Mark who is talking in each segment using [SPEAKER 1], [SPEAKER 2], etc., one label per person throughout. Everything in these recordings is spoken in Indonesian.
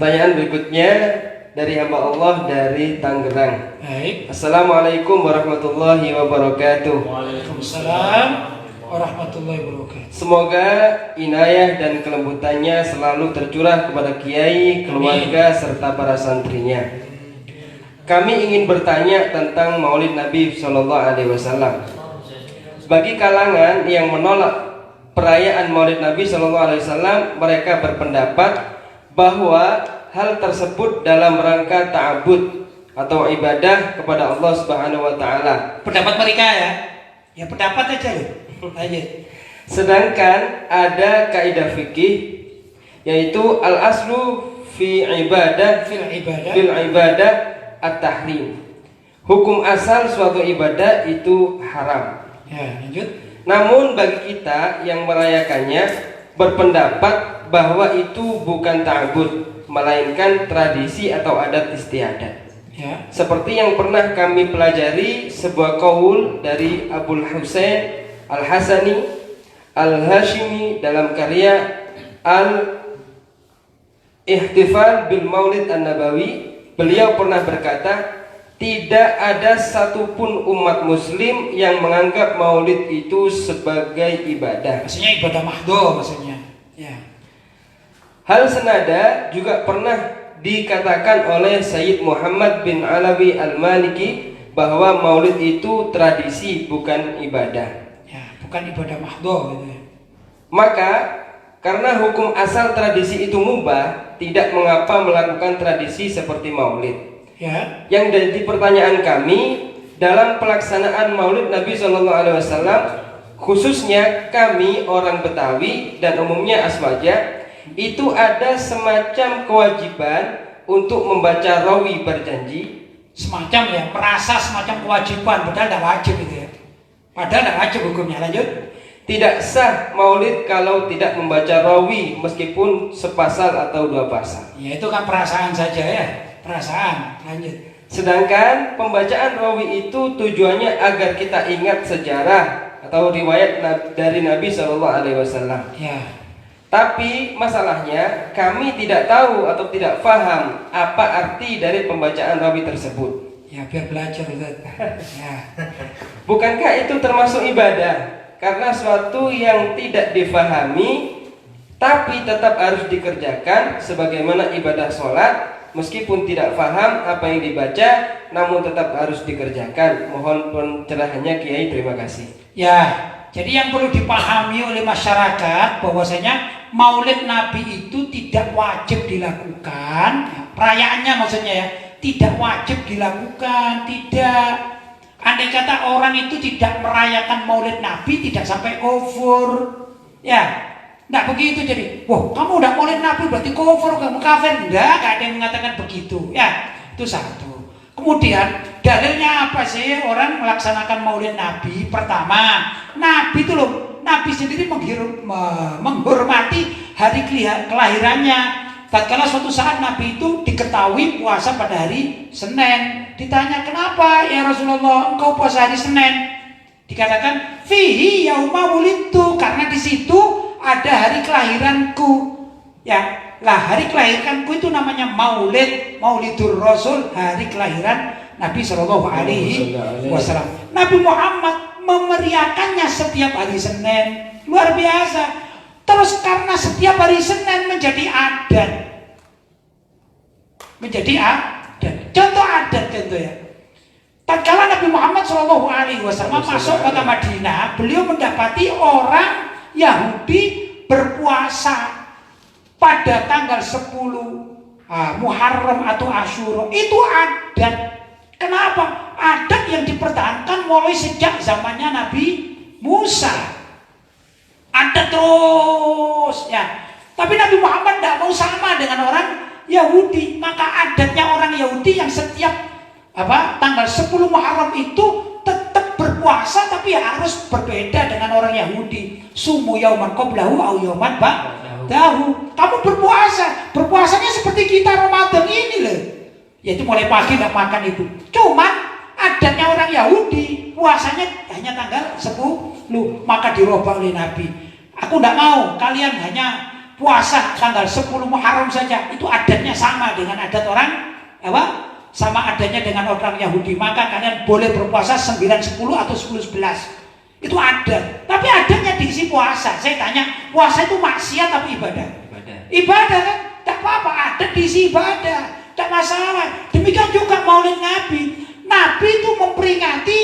[SPEAKER 1] Pertanyaan berikutnya dari hamba Allah dari Tangerang.
[SPEAKER 2] Baik.
[SPEAKER 1] Assalamualaikum warahmatullahi wabarakatuh.
[SPEAKER 2] Waalaikumsalam warahmatullahi wabarakatuh.
[SPEAKER 1] Semoga inayah dan kelembutannya selalu tercurah kepada kiai, keluarga, serta para santrinya. Kami ingin bertanya tentang Maulid Nabi Shallallahu Alaihi Wasallam. Bagi kalangan yang menolak perayaan Maulid Nabi Shallallahu Alaihi Wasallam, mereka berpendapat bahwa hal tersebut dalam rangka ta'abud atau ibadah kepada Allah Subhanahu wa taala.
[SPEAKER 2] Pendapat mereka ya. Ya pendapat aja loh. Lanjut.
[SPEAKER 1] Sedangkan ada kaidah fikih yaitu al-aslu fil ibadah at-tahrim. Hukum asal suatu ibadah itu haram.
[SPEAKER 2] Ya, lanjut.
[SPEAKER 1] Namun bagi kita yang merayakannya berpendapat bahwa itu bukan ta'abud, melainkan tradisi atau adat istiadat.
[SPEAKER 2] Ya.
[SPEAKER 1] Seperti yang pernah kami pelajari sebuah qaul dari Abul Husain Al-Hasani Al-Hashimi dalam karya Al-Ihtifal bil Maulid An-Nabawi. Beliau pernah berkata, tidak ada satupun umat muslim yang menganggap maulid itu sebagai ibadah.
[SPEAKER 2] Maksudnya ibadah mahdoh maksudnya. Ya.
[SPEAKER 1] Hal senada juga pernah dikatakan oleh Sayyid Muhammad bin Alawi Al-Maliki bahwa maulid itu tradisi bukan ibadah.
[SPEAKER 2] Ya, bukan ibadah mahdoh gitu ya.
[SPEAKER 1] Maka karena hukum asal tradisi itu mubah, tidak mengapa melakukan tradisi seperti maulid.
[SPEAKER 2] Ya.
[SPEAKER 1] Yang jadi pertanyaan kami dalam pelaksanaan Maulid Nabi SAW, khususnya kami orang Betawi dan umumnya Aswaja, itu ada semacam kewajiban untuk membaca rawi berjanji.
[SPEAKER 2] Semacam ya, merasa semacam kewajiban, padahal tidak wajib itu ya. Padahal tidak wajib hukumnya. Lanjut.
[SPEAKER 1] Tidak sah maulid kalau tidak membaca rawi meskipun sepasal atau dua pasal.
[SPEAKER 2] Ya itu kan perasaan saja ya. Perasaan. Lanjut.
[SPEAKER 1] Sedangkan pembacaan rawi itu tujuannya agar kita ingat sejarah atau riwayat dari Nabi Shallallahu Alaihi Wasallam.
[SPEAKER 2] Ya.
[SPEAKER 1] Tapi masalahnya kami tidak tahu atau tidak paham apa arti dari pembacaan rawi tersebut.
[SPEAKER 2] Ya biar belajar Ustaz. Ya.
[SPEAKER 1] Bukankah itu termasuk ibadah? Karena suatu yang tidak difahami tapi tetap harus dikerjakan sebagaimana ibadah sholat. Meskipun tidak paham apa yang dibaca, namun tetap harus dikerjakan. Mohon pencerahannya Kiai, terima kasih.
[SPEAKER 2] Ya, jadi yang perlu dipahami oleh masyarakat bahwasanya Maulid Nabi itu tidak wajib dilakukan. Ya, perayaannya maksudnya ya, tidak wajib dilakukan, tidak. Andai kata orang itu tidak merayakan Maulid Nabi, tidak sampai kufur. Ya. Nggak begitu jadi, wah kamu udah Maulid Nabi berarti kufur, kamu kafir. Nggak ada yang mengatakan begitu. Ya, itu satu. Kemudian dalilnya apa sih orang melaksanakan Maulid Nabi? Pertama, Nabi itu loh, Nabi sendiri menghormati hari kelahirannya. Tatkala suatu saat Nabi itu diketahui puasa pada hari Senin. Ditanya, kenapa ya Rasulullah engkau puasa hari Senin? Dikatakan, fihi yauma wulidtu, karena di situ ada hari kelahiranku. Ya, lah hari kelahiranku itu namanya Maulid, Maulidur Rasul, hari kelahiran Nabi Shallallahu Alaihi Wasallam. Nabi Muhammad memeriahkannya setiap hari Senin, luar biasa. Terus karena setiap hari Senin menjadi adat, contoh adat contoh ya. Tatkala Nabi Muhammad Shallallahu Alaihi Wasallam masuk kota Madinah, beliau mendapati orang Yahudi berpuasa pada tanggal 10 Muharram atau Asyura. Itu adat. Kenapa? Adat yang dipertahankan mulai sejak zamannya Nabi Musa. Adat terus ya. Tapi Nabi Muhammad tidak mau sama dengan orang Yahudi. Maka adatnya orang Yahudi yang setiap tanggal 10 Muharram itu tetap berpuasa, tapi harus berbeda dengan orang Yahudi. Sumu yauman qablahu au yauman ba'dahu. Kamu berpuasanya seperti kita Ramadan ini loh. Yaitu mulai pagi tidak makan itu. Cuman adatnya orang Yahudi puasanya hanya tanggal 10, maka dirubah oleh Nabi. Aku tidak mau kalian hanya puasa tanggal 10 Muharram saja itu adatnya sama dengan adat orang apa? Sama adanya dengan orang Yahudi. Maka kalian boleh berpuasa 9, 10 atau 10, 11. Itu adat. Tapi adanya diisi puasa. Saya tanya, puasa itu maksiat apa ibadah? Ibadah kan? Tak apa-apa, adat diisi ibadah. Tak masalah. Demikian juga Maulid Nabi. Nabi itu memperingati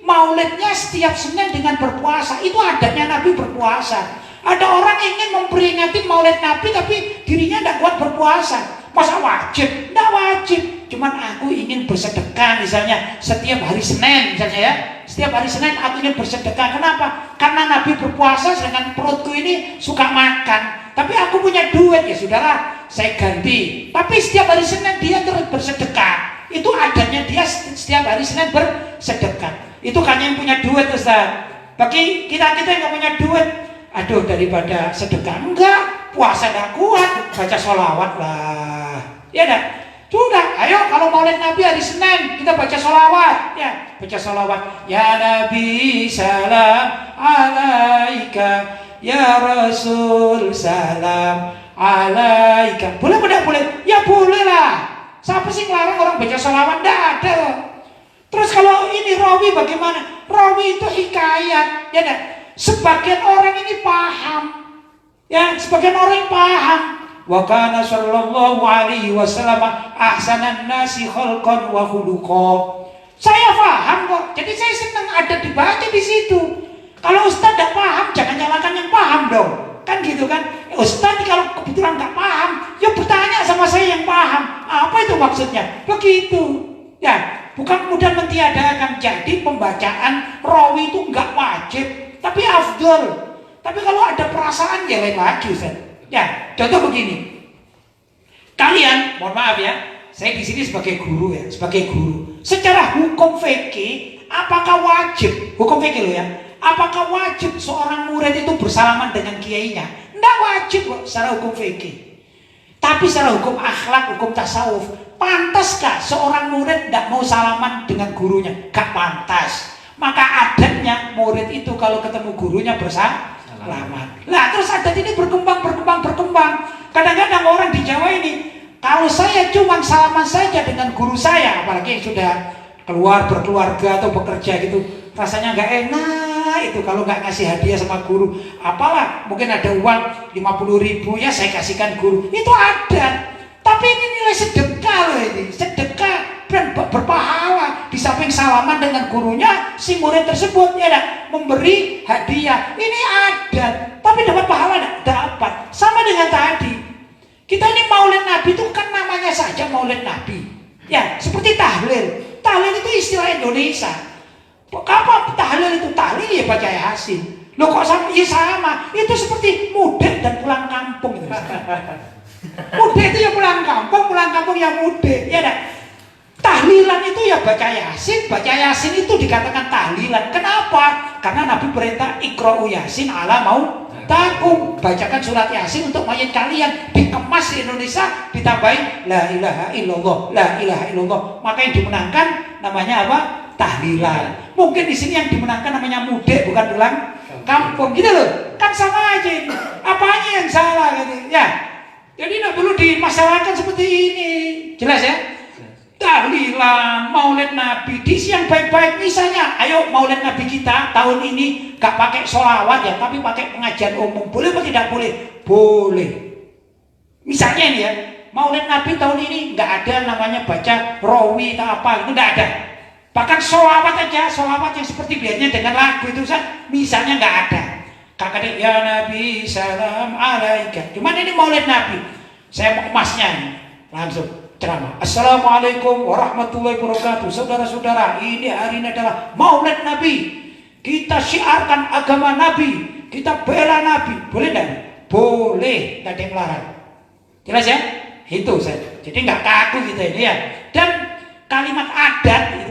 [SPEAKER 2] Maulidnya setiap Senin dengan berpuasa. Itu adatnya Nabi berpuasa. Ada orang ingin memperingati Maulid Nabi tapi dirinya tidak kuat berpuasa. Masa wajib? Tidak wajib. Cuman aku ingin bersedekah misalnya setiap hari Senin misalnya ya. Setiap hari Senin aku ingin bersedekah. Kenapa? Karena Nabi berpuasa sedangkan perutku ini suka makan. Tapi aku punya duit ya saudara, saya ganti. Tapi setiap hari Senin dia terus bersedekah. Itu adatnya dia setiap hari Senin bersedekah. Itu kan yang punya duit Ustaz. Bagi kita-kita yang gak punya duit, aduh daripada sedekah enggak, puasa gak kuat, baca sholawat lah. Ya dah. Sudah, ayo kalau Maulid Nabi hari Senin kita baca sholawat, ya baca sholawat. Ya Nabi salam alaika, ya Rasul salam alaika. Boleh tidak boleh? Ya boleh lah. Siapa sih ngelarang orang baca sholawat? Tidak ada. Terus kalau ini rawi bagaimana? Rawi itu hikayat, ya dah. Sebagian orang ini paham, ya sebagian orang paham. Wa kana sallallahu alaihi wasallam ahsanan nasi khalqan wa khuluqa. Saya paham kok. Jadi saya senang ada dibaca di situ. Kalau Ustaz tidak paham, jangan nyalakan yang paham dong. Kan gitu kan? Ustaz kalau kebetulan nggak paham, ya bertanya sama saya yang paham. Apa itu maksudnya? Begitu. Ya, bukan kemudian mentiadakan. Jadi pembacaan rawi itu nggak wajib, tapi afdol. Tapi kalau ada perasaan ya lain lagi Ustaz. Ya, contoh begini. Kalian, mohon maaf ya, saya di sini sebagai guru ya, sebagai guru. Secara hukum fikih, apakah wajib? Hukum fikih loh ya. Apakah wajib seorang murid itu bersalaman dengan kiainya? Tidak wajib kok secara hukum fikih. Tapi secara hukum akhlak, hukum tasawuf, pantaskah seorang murid tidak mau salaman dengan gurunya? Gak pantas. Maka adatnya murid itu kalau ketemu gurunya bersalaman. Nah terus adat ini berkembang. Kadang-kadang orang di Jawa ini, kalau saya cuma salaman saja dengan guru saya, apalagi yang sudah berkeluarga atau bekerja gitu, rasanya nggak enak itu kalau nggak ngasih hadiah sama guru. Apalah mungkin ada uang 50.000 ya saya kasihkan guru. Itu adat. Tapi ini nilai sedekah loh ini, sedekah dan berpahala. Di samping salaman dengan gurunya, si murid tersebut ya memberi hadiah. Ini adat, tapi dapat pahala enggak? Dapat. Sama dengan tadi. Kita ini Maulid Nabi itu kan namanya saja Maulid Nabi. Ya, seperti tahlil. Tahlil itu istilah Indonesia. Apa tahlil itu? Tahlil ya baca Yasin. Loh kok sama? Ya sama. Itu seperti mudik dan pulang kampung itu. Mudik itu ya pulang kampung yang mudik. Ya dah. Tahlilan itu ya baca Yasin itu dikatakan tahlilan. Kenapa? Karena Nabi perintah iqra'u Yasin ala mau takum, bacakan surat Yasin untuk mayat kalian. Dikemas di Indonesia ditambahin la ilaha illallah. Maka yang dimenangkan namanya apa? Tahlilan. Mungkin di sini yang dimenangkan namanya mudik bukan pulang kampung gitu loh. Kan sama aja ini. Apanya yang salah gitu ya. Jadi tidak perlu dimasalahkan seperti ini. Jelas ya? Tahlilan, Maulid Nabi, diisi yang baik-baik. Misalnya, ayo Maulid Nabi kita tahun ini gak pakai sholawat ya, tapi pakai pengajian umum. Boleh atau tidak boleh? Boleh. Misalnya ini ya, Maulid Nabi tahun ini gak ada namanya baca rawi atau apa, itu gak ada. Bahkan sholawat aja, sholawat yang seperti biasanya dengan lagu itu misalnya gak ada. Kakak ya Nabi salam alaika. Cuman ini Maulid Nabi. Saya mau emasnya ini. Langsung ceramah. Assalamualaikum warahmatullahi wabarakatuh. Saudara-saudara, ini hari ini adalah Maulid Nabi. Kita syiarkan agama Nabi. Kita bela Nabi. Boleh tidak? Boleh. Tidak ada yang melarang. Jelas ya? Itu saya. Jadi nggak kaku kita ini ya. Dan kalimat adat itu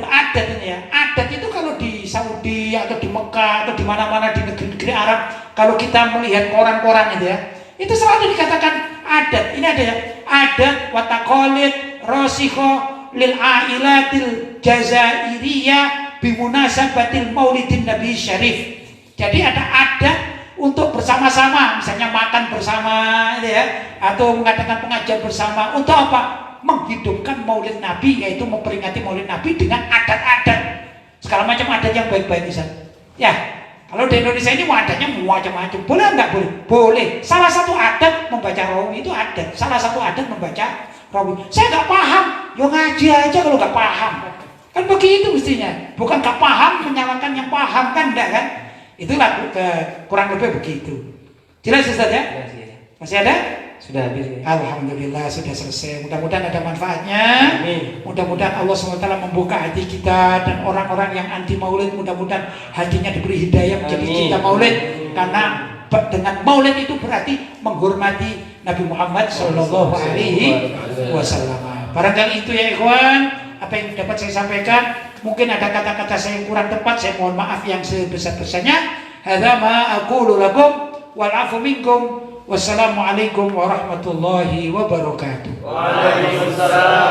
[SPEAKER 2] ini ya. Adat itu kalau di Saudi atau di Mekah atau di mana-mana di negeri-negeri Arab, kalau kita melihat koran-koran itu ya, itu selalu dikatakan adat. Ini ada ya, adat wataqalid rasikho lil ailatil jazairiyah bimunasabatil maulidin nabi syarif. Jadi ada adat untuk bersama-sama, misalnya makan bersama, gitu ya, atau mengadakan pengajian bersama. Untuk apa? Menghidupkan Maulid Nabi, yaitu memperingati Maulid Nabi dengan adat-adat, segala macam adat yang baik-baik, Ustaz. Ya, kalau di Indonesia ini adatnya macam-macam. Boleh nggak boleh? Boleh. Salah satu adat membaca rawi itu adat. Salah satu adat membaca rawi. Saya nggak paham, yo ngaji aja kalau nggak paham. Kan begitu mestinya. Bukan nggak paham menyalahkan yang paham, kan enggak kan? Itulah kurang lebih begitu. Jelas Ustaz ya? Masih ada?
[SPEAKER 1] Sudah habis ya.
[SPEAKER 2] Alhamdulillah sudah selesai. Mudah-mudahan ada manfaatnya.
[SPEAKER 1] Amin.
[SPEAKER 2] Mudah-mudahan Allah SWT membuka hati kita, dan orang-orang yang anti maulid mudah-mudahan hatinya diberi hidayah menjadi
[SPEAKER 1] Amin.
[SPEAKER 2] cinta maulid. Karena dengan maulid itu berarti menghormati Nabi Muhammad Shallallahu Alaihi Wasallam. Barangkali itu ya ikhwan, apa yang dapat saya sampaikan. Mungkin ada kata-kata saya yang kurang tepat, saya mohon maaf yang sebesar-besarnya. Hadza ma aqulu lakum wal 'afu minkum. Wassalamualaikum warahmatullahi wabarakatuh.
[SPEAKER 3] Waalaikumsalam.